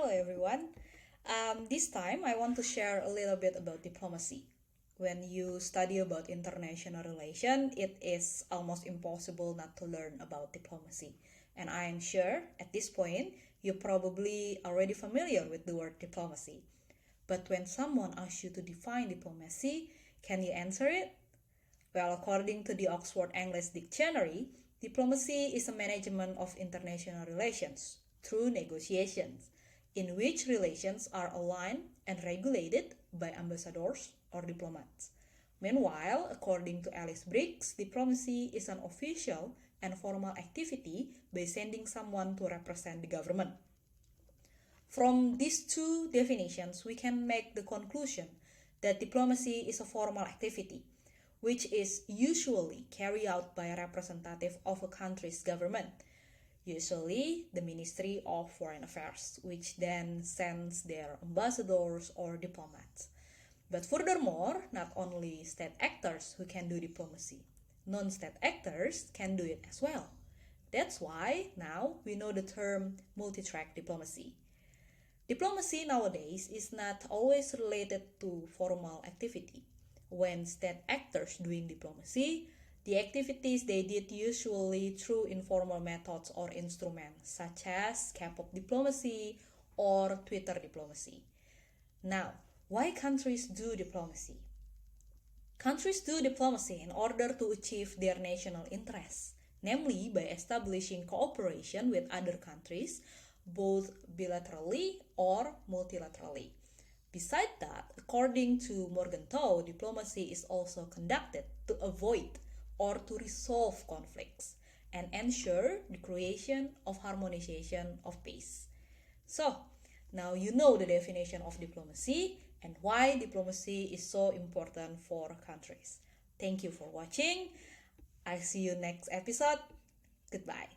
Hello everyone. This time I want to share a little bit about diplomacy. When you study about international relation, it is almost impossible not to learn about diplomacy. And I am sure at this point you're probably already familiar with the word diplomacy. But when someone asks you to define diplomacy, can you answer it? Well, according to the Oxford English Dictionary, diplomacy is a management of international relations through negotiations, in which relations are aligned and regulated by ambassadors or diplomats. Meanwhile, according to Alice Briggs, diplomacy is an official and formal activity by sending someone to represent the government. From these two definitions, we can make the conclusion that diplomacy is a formal activity, which is usually carried out by a representative of a country's government, usually the Ministry of Foreign Affairs, which then sends their ambassadors or diplomats. But furthermore, not only state actors who can do diplomacy, non-state actors can do it as well. That's why now we know the term multi-track diplomacy. Diplomacy nowadays is not always related to formal activity. When state actors doing diplomacy, the activities they did usually through informal methods or instruments such as K-pop diplomacy or Twitter diplomacy. Now, why countries do diplomacy? Countries do diplomacy in order to achieve their national interests, namely by establishing cooperation with other countries, both bilaterally or multilaterally. Besides that, according to Morgenthau, diplomacy is also conducted to avoid or to resolve conflicts and ensure the creation of harmonization of peace. So, now you know the definition of diplomacy and why diplomacy is so important for countries. Thank you for watching. I'll see you next episode. Goodbye.